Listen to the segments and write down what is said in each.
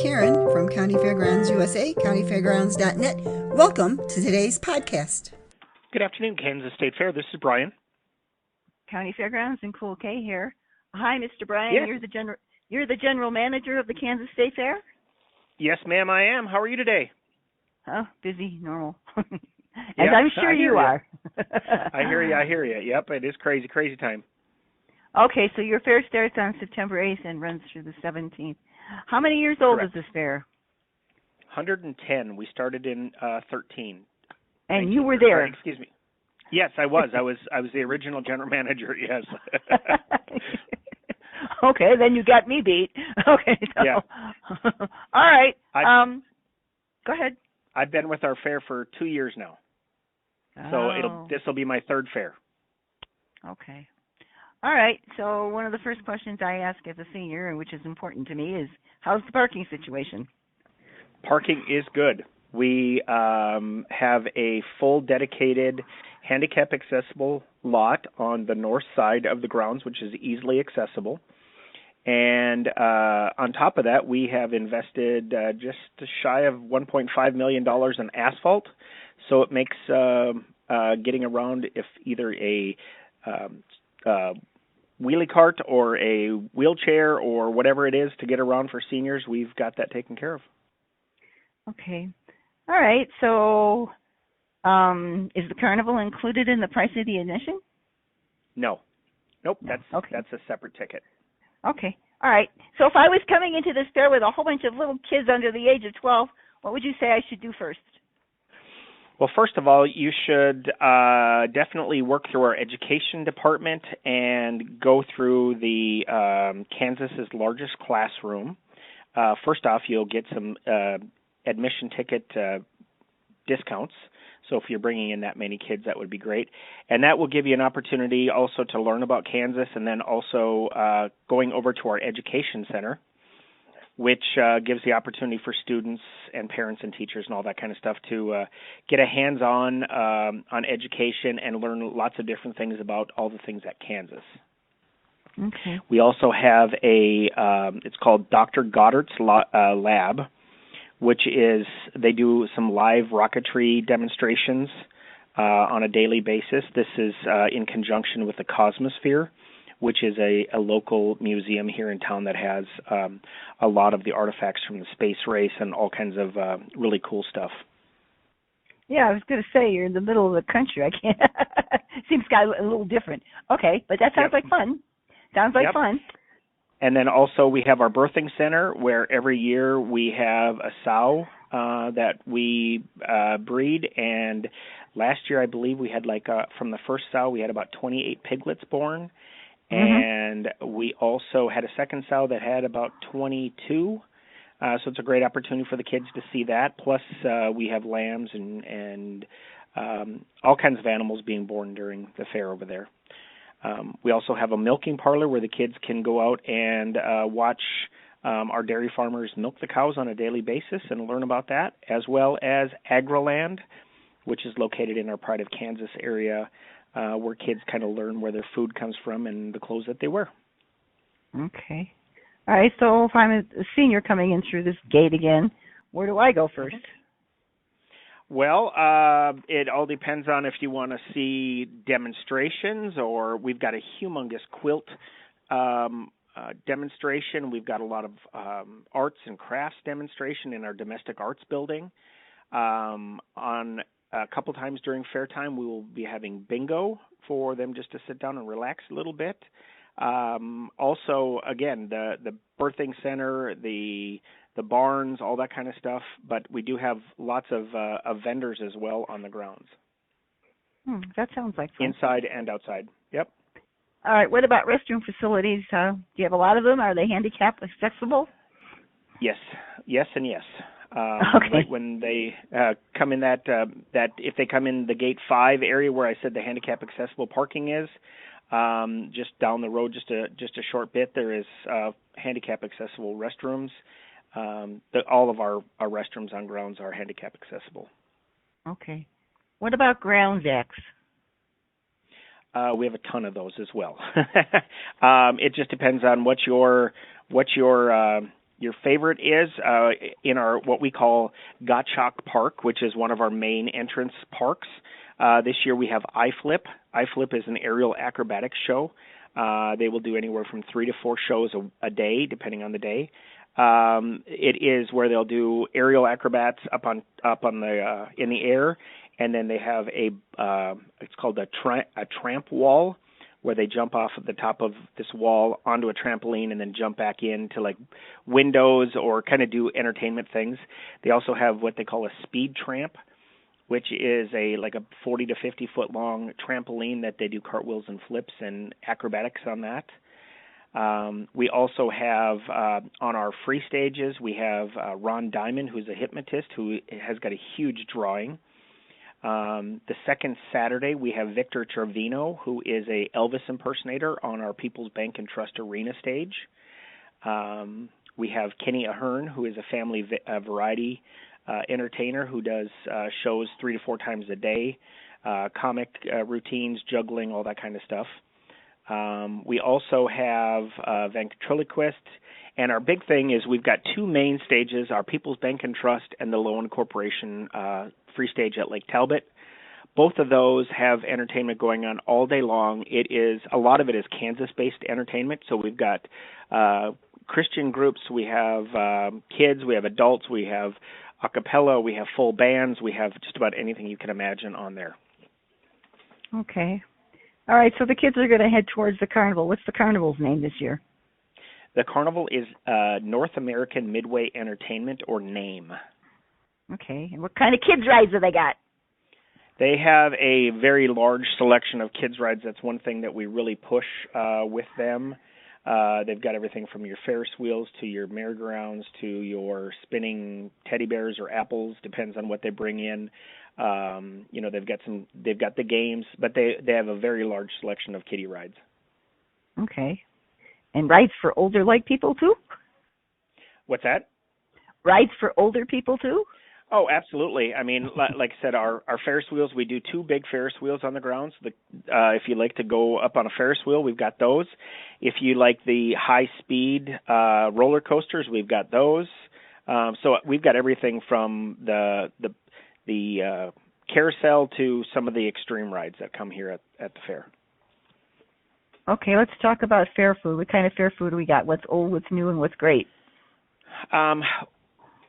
Karen from County Fairgrounds USA, countyfairgrounds.net. Welcome to today's podcast. Good afternoon, Kansas State Fair. This is Brian. County Fairgrounds and Cool K here. Hi, Mr. Brian. Yes. You're the general manager of the Kansas State Fair? Yes, ma'am, I am. How are you today? Oh, busy, normal. As Yeah, I'm sure you are. I hear you. Yep, it is crazy time. Okay, so your fair starts on September 8th and runs through the 17th. How many years old Correct. is this fair? 110. We started in 13. And you were there. Excuse me. Yes, I was. I was the original general manager. Yes. Okay, then you got me beat. Okay. So. Yeah. All right. Go ahead. I've been with our fair for 2 years now. So this will be my third fair. Okay. All right. So one of the first questions I ask as a senior, and which is important to me, is how's the parking situation? Parking is good. We have a full dedicated handicap accessible lot on the north side of the grounds, which is easily accessible. And on top of that, we have invested just shy of $1.5 million in asphalt. So it makes getting around, if either a wheelie cart or a wheelchair or whatever it is to get around for seniors, we've got that taken care of. Okay. All right. So is the carnival included in the price of the admission? No. Nope. No. That's a separate ticket. Okay. All right. So if I was coming into this fair with a whole bunch of little kids under the age of 12, what would you say I should do first? Well, first of all, you should definitely work through our education department and go through the Kansas's largest classroom. First off, you'll get some admission ticket discounts. So if you're bringing in that many kids, that would be great. And that will give you an opportunity also to learn about Kansas, and then also going over to our education center, which gives the opportunity for students and parents and teachers and all that kind of stuff to get a hands-on on education and learn lots of different things about all the things at Kansas. Okay. We also have it's called Dr. Goddard's Lab, which is they do some live rocketry demonstrations on a daily basis. This is in conjunction with the Cosmosphere, which is a local museum here in town that has a lot of the artifacts from the space race and all kinds of really cool stuff. Yeah, I was going to say, you're in the middle of the country. I can't. Seems kind of a little different. Okay, but that sounds like fun. Sounds like fun. And then also we have our birthing center where every year we have a sow that we breed. And last year I believe we had from the first sow we had about 28 piglets born. And we also had a second sow that had about 22. So it's a great opportunity for the kids to see that. Plus we have lambs and all kinds of animals being born during the fair over there. We also have a milking parlor where the kids can go out and watch our dairy farmers milk the cows on a daily basis and learn about that, as well as Agriland, which is located in our Pride of Kansas area, where kids kind of learn where their food comes from and the clothes that they wear. Okay. All right, so if I'm a senior coming in through this gate again, where do I go first? Well, it all depends on if you want to see demonstrations, or we've got a humongous quilt demonstration. We've got a lot of arts and crafts demonstration in our domestic arts building. On a couple times during fair time, we will be having bingo for them just to sit down and relax a little bit. Also, again, the birthing center, the barns, all that kind of stuff, but we do have lots of vendors as well on the grounds. That sounds like fun. Inside and outside. Yep. All right, what about restroom facilities? Do you have a lot of them? Are they handicap accessible? Yes, and yes. Okay. Right when they come in that if they come in the gate 5 area where I said the handicap accessible parking is, just down the road, just a short bit, there is handicap accessible restrooms. All of our restrooms on grounds are handicap accessible. Okay. What about grounds acts? We have a ton of those as well. It just depends on what your Your favorite is in our what we call Gottschalk Park, which is one of our main entrance parks. This year we have iFlip. iFlip is an aerial acrobatics show. They will do anywhere from 3 to 4 shows a day, depending on the day. It is where they'll do aerial acrobats up on the in the air, and then they have it's called a tramp wall, where they jump off of the top of this wall onto a trampoline and then jump back into like windows or kind of do entertainment things. They also have what they call a speed tramp, which is a 40 to 50 foot long trampoline that they do cartwheels and flips and acrobatics on that. We also have on our free stages, we have Ron Diamond, who's a hypnotist who has got a huge drawing. The second Saturday, we have Victor Trevino, who is a Elvis impersonator on our People's Bank and Trust Arena stage. We have Kenny Ahern, who is a family variety entertainer who does shows 3 to 4 times a day, comic routines, juggling, all that kind of stuff. We also have ventriloquist, and our big thing is we've got 2 main stages, our People's Bank and Trust and the Lowen Corporation free stage at Lake Talbot. Both of those have entertainment going on all day long. A lot of it is Kansas-based entertainment, so we've got Christian groups, we have kids, we have adults, we have a cappella, we have full bands, we have just about anything you can imagine on there. Okay. All right, so the kids are going to head towards the carnival. What's the carnival's name this year? The carnival is North American Midway Entertainment, or NAME. Okay, and what kind of kids rides have they got? They have a very large selection of kids rides. That's one thing that we really push with them. They've got everything from your Ferris wheels to your merry-go-rounds to your spinning teddy bears or apples, depends on what they bring in. They've got the games, but they have a very large selection of kiddie rides. Okay. And rides for older like people too? What's that? Rides for older people too? Oh, absolutely. I mean, like I said, our Ferris wheels, we do 2 big Ferris wheels on the grounds. If you like to go up on a Ferris wheel, we've got those. If you like the high-speed roller coasters, we've got those. So we've got everything from the carousel to some of the extreme rides that come here at the fair. Okay, let's talk about fair food. What kind of fair food do we got? What's old, what's new, and what's great?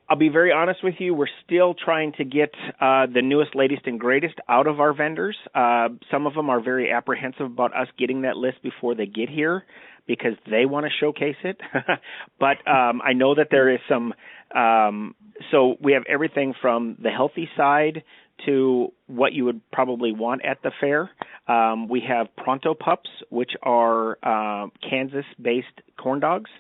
I'll be very honest with you. We're still trying to get the newest, latest, and greatest out of our vendors. Some of them are very apprehensive about us getting that list before they get here because they want to showcase it. But I know that there is some so we have everything from the healthy side to what you would probably want at the fair. We have Pronto Pups, which are Kansas-based corn dogs.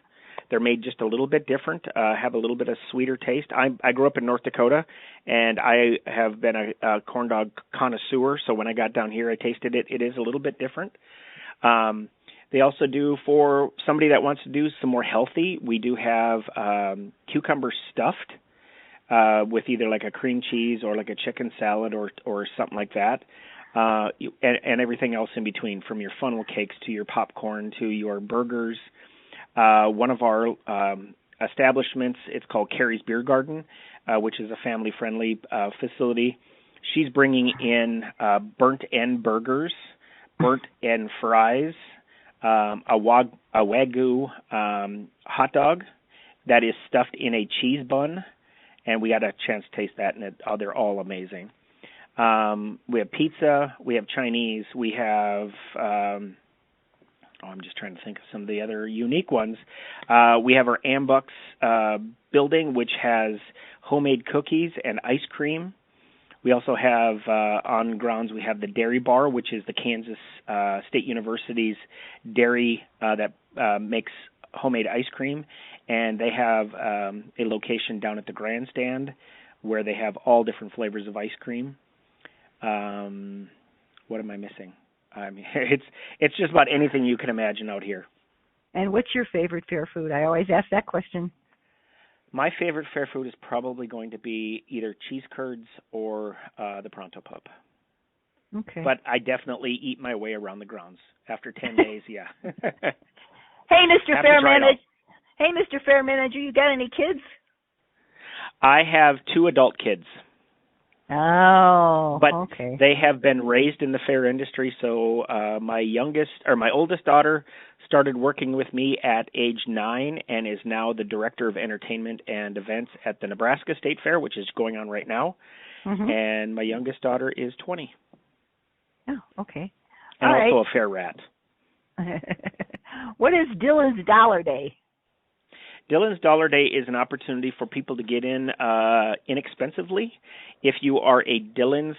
They're made just a little bit different, have a little bit of sweeter taste. I grew up in North Dakota, and I have been a corn dog connoisseur, so when I got down here, I tasted it. It is a little bit different. They also do, for somebody that wants to do some more healthy, we do have cucumber stuffed with either like a cream cheese or like a chicken salad or something like that. And everything else in between, from your funnel cakes to your popcorn to your burgers. One of our establishments, it's called Carrie's Beer Garden, which is a family-friendly facility. She's bringing in burnt end burgers, burnt end fries, a Wagyu hot dog that is stuffed in a cheese bun, and we got a chance to taste that, and they're all amazing. We have pizza, we have Chinese, we have... I'm just trying to think of some of the other unique ones. We have our Ambux building, which has homemade cookies and ice cream. We also have on grounds, we have the Dairy Bar, which is the Kansas State University's dairy that makes homemade ice cream. And they have a location down at the grandstand where they have all different flavors of ice cream. What am I missing? I mean, it's just about anything you can imagine out here. And what's your favorite fair food? I always ask that question. My favorite fair food is probably going to be either cheese curds or the Pronto Pup. Okay. But I definitely eat my way around the grounds. After 10 days, yeah. Hey, Mr. Fairman, Hey, Mr. Fair Manager, you got any kids? I have 2 adult kids. Oh, but okay. they have been raised in the fair industry. So my oldest daughter started working with me at age 9 and is now the director of entertainment and events at the Nebraska State Fair, which is going on right now. Mm-hmm. And my youngest daughter is 20. Oh, okay. And All also right. a fair rat. What is Dylan's Dollar Day? Dylan's Dollar Day is an opportunity for people to get in inexpensively. If you are a Dylan's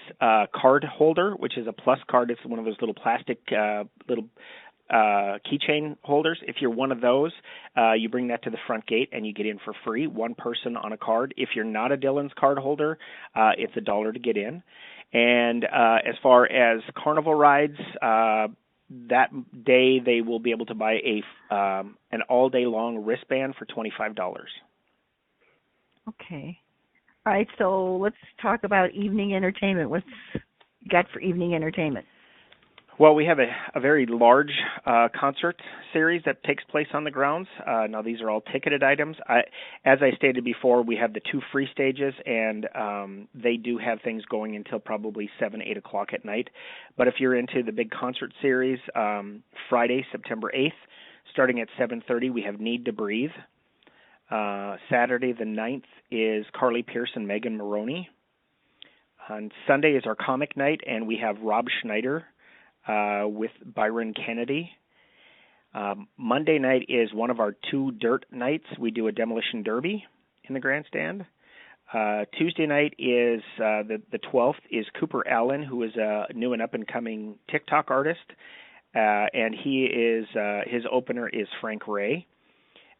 card holder, which is a plus card, it's one of those little plastic little keychain holders. If you're one of those, you bring that to the front gate and you get in for free, one person on a card. If you're not a Dylan's card holder, it's $1 to get in. And as far as carnival rides, that day they will be able to buy an all day long wristband for $25. Okay. All right, so let's talk about evening entertainment. What's you got for evening entertainment? Well, we have a very large concert series that takes place on the grounds. Now, these are all ticketed items. As I stated before, we have the 2 free stages, and they do have things going until probably 7, 8 o'clock at night. But if you're into the big concert series, Friday, September 8th, starting at 7:30, we have Need to Breathe. Saturday, the 9th, is Carly Pearce and Megan Maroney. On Sunday is our comic night, and we have Rob Schneider with Byron Kennedy. Monday night is one of our 2 dirt nights. We do a demolition derby in the grandstand. Tuesday night is the 12th is Cooper Allen, who is a new and up and coming TikTok artist, and he is his opener is Frank Ray,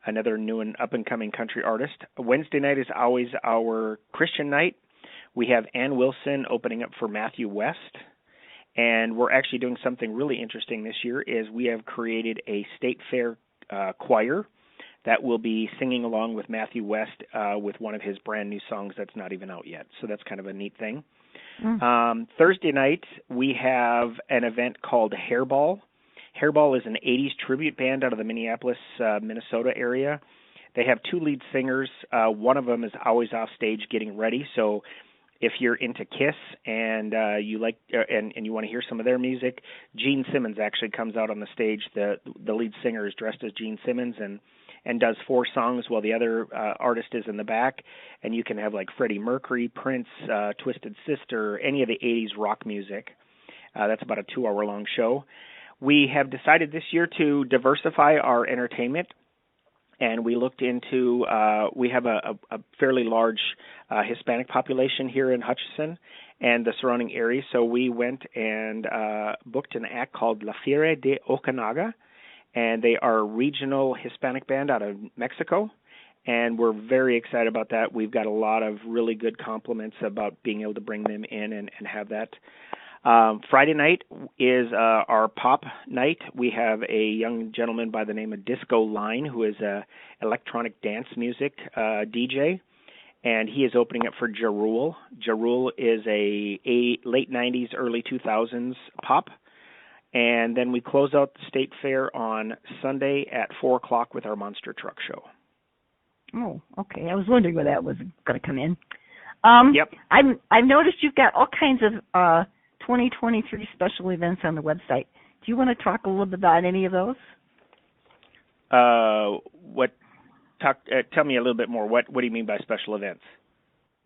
another new and up and coming country artist. Wednesday night is always our Christian night. We have Ann Wilson opening up for Matthew West. And we're actually doing something really interesting this year is we have created a state fair choir that will be singing along with Matthew West with one of his brand new songs that's not even out yet. So that's kind of a neat thing. Thursday night, we have an event called Hairball. Hairball is an 80s tribute band out of the Minneapolis, Minnesota area. They have 2 lead singers. One of them is always off stage getting ready. So if you're into Kiss and you like and you want to hear some of their music, Gene Simmons actually comes out on the stage. The lead singer is dressed as Gene Simmons and does 4 songs while the other artist is in the back. And you can have like Freddie Mercury, Prince, Twisted Sister, any of the 80s rock music. That's about a 2-hour-long show. We have decided this year to diversify our entertainment. And we looked into, we have a fairly large Hispanic population here in Hutchinson and the surrounding area. So we went and booked an act called La Fiera de Okanaga. And they are a regional Hispanic band out of Mexico. And we're very excited about that. We've got a lot of really good compliments about being able to bring them in and have that. Friday night is our pop night. We have a young gentleman by the name of Disco Line, who is a electronic dance music DJ, and he is opening up for Ja Rule. Ja Rule is a late 90s, early 2000s pop. And then we close out the State Fair on Sunday at 4 o'clock with our Monster Truck Show. Oh, okay. I was wondering where that was going to come in. Yep. I've noticed you've got all kinds of 2023 special events on the website. Do you want to talk a little bit about any of those? Tell me a little bit more. What do you mean by special events?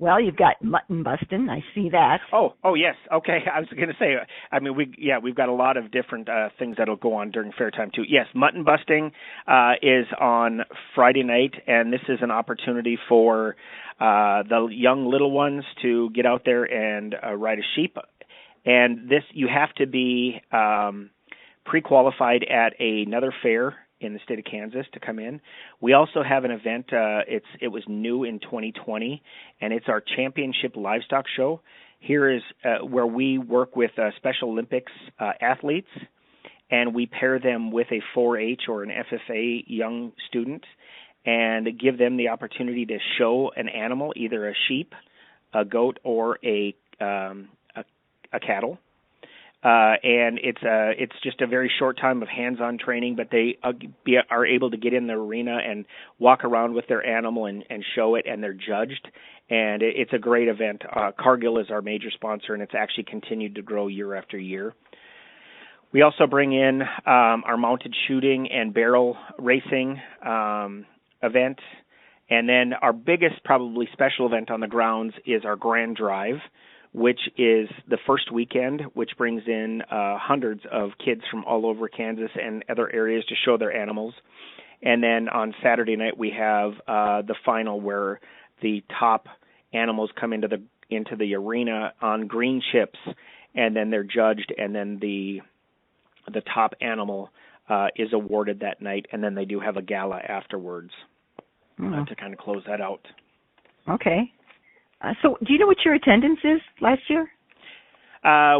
Well, you've got mutton busting. I see that. Oh, yes. Okay, I was going to say. I mean, we've got a lot of different things that'll go on during fair time too. Yes, mutton busting is on Friday night, and this is an opportunity for the young little ones to get out there and ride a sheep. And this, you have to be pre-qualified at another fair in the state of Kansas to come in. We also have an event, it was new in 2020, and it's our championship livestock show. Here is where we work with Special Olympics athletes, and we pair them with a 4-H or an FFA young student and give them the opportunity to show an animal, either a sheep, a goat, or a cattle. and it's just a very short time of hands-on training, but they are able to get in the arena and walk around with their animal and show it, and they're judged. And it's a great event. Cargill is our major sponsor, and it's actually continued to grow year after year. We also bring in our mounted shooting and barrel racing event. And then our biggest probably special event on the grounds is our Grand Drive, which is the first weekend, which brings in hundreds of kids from all over Kansas and other areas to show their animals. And then on Saturday night we have the final, where the top animals come into the arena on green chips, and then they're judged, and then the top animal is awarded that night, and then they do have a gala afterwards to kind of close that out. Okay. So do you know what your attendance is last year?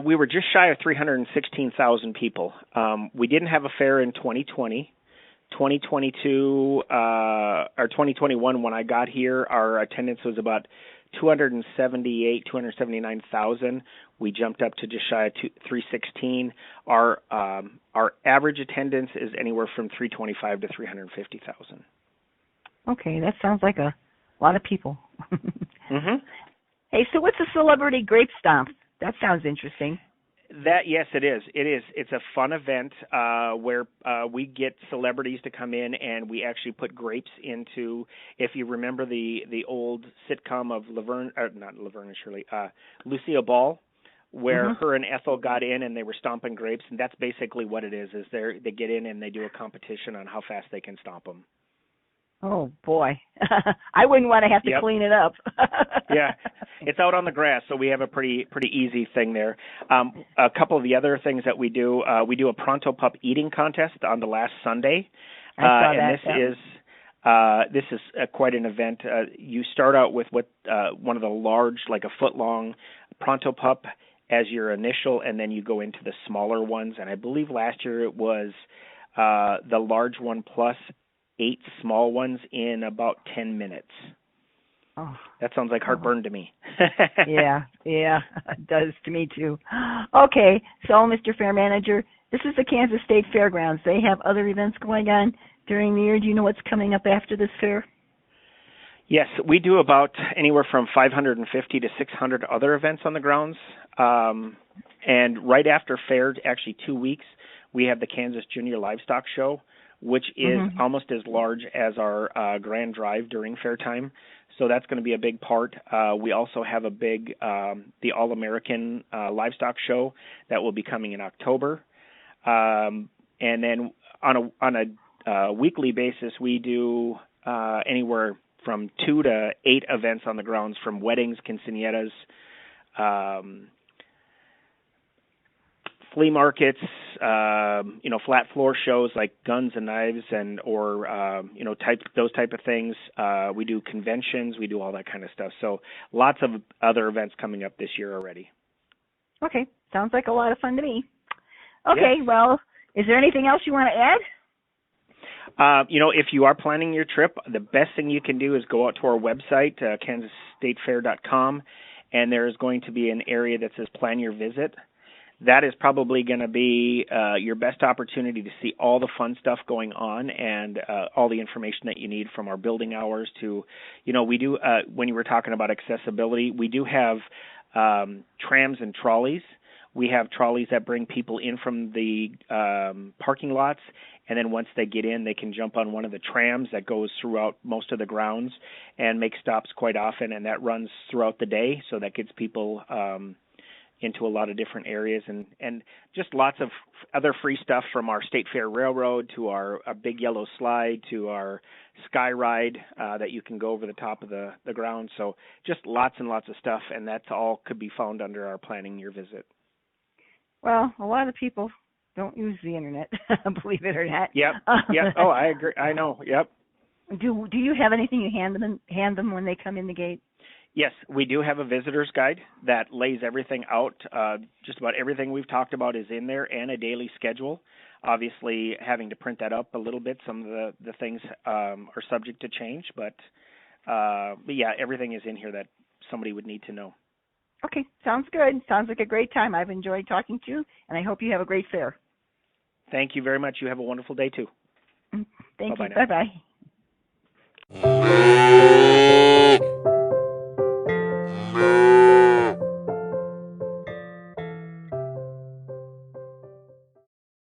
We were just shy of 316,000 people. We didn't have a fair in 2020. 2022 or 2021, when I got here, our attendance was about 279,000. We jumped up to just shy of 316. Our average attendance is anywhere from 325 to 350,000. Okay, that sounds like a lot of people. Mm-hmm. Hey, so what's a celebrity grape stomp? That sounds interesting. Yes, it is. It's a fun event where we get celebrities to come in, and we actually put grapes into. If you remember the old sitcom of Lucille Ball, where her and Ethel got in and they were stomping grapes, and that's basically what it is. They get in and they do a competition on how fast they can stomp them. Oh boy, I wouldn't want to have to clean it up. Yeah, it's out on the grass, so we have a pretty easy thing there. A couple of the other things that we do a Pronto Pup eating contest on the last Sunday, I saw and this is quite an event. You start out with one of the large, like a foot long Pronto Pup as your initial, and then you go into the smaller ones. And I believe last year it was the large one plus 8 small ones in about 10 minutes. Oh, that sounds like heartburn to me. yeah, it does to me too. Okay, so Mr. Fair Manager, this is the Kansas State Fairgrounds. They have other events going on during the year. Do you know what's coming up after this fair? Yes, we do about anywhere from 550 to 600 other events on the grounds. And right after fair, actually 2 weeks, we have the Kansas Junior Livestock Show, which is almost as large as our Grand Drive during fair time. So that's going to be a big part. We also have a big, the All-American Livestock Show that will be coming in October. And then on a weekly basis, we do anywhere from 2 to 8 events on the grounds, from weddings, quinceañeras, flea markets, flat floor shows like guns and knives those type of things. We do conventions, we do all that kind of stuff. So lots of other events coming up this year already. Okay, sounds like a lot of fun to me. Okay, yes. Well, is there anything else you want to add? If you are planning your trip, the best thing you can do is go out to our website, kansasstatefair.com, and there is going to be an area that says Plan Your Visit. That is probably going to be your best opportunity to see all the fun stuff going on and all the information that you need, from our building hours to, we do, when you were talking about accessibility, we do have trams and trolleys. We have trolleys that bring people in from the parking lots, and then once they get in, they can jump on one of the trams that goes throughout most of the grounds and make stops quite often, and that runs throughout the day, so that gets people into a lot of different areas, and just lots of other free stuff, from our State Fair Railroad to our big yellow slide to our sky ride that you can go over the top of the ground. So just lots and lots of stuff, and that's all could be found under our Planning Your Visit. Well, a lot of people don't use the internet, believe it or not. Yep. Oh, I agree. I know. Yep. Do you have anything you hand them when they come in the gate? Yes, we do have a visitor's guide that lays everything out. Just about everything we've talked about is in there, and a daily schedule. Obviously, having to print that up a little bit, some of the things are subject to change, but yeah, everything is in here that somebody would need to know. Okay, sounds good. Sounds like a great time. I've enjoyed talking to you, and I hope you have a great fair. Thank you very much. You have a wonderful day too. Thank Bye-bye you. now. Bye-bye.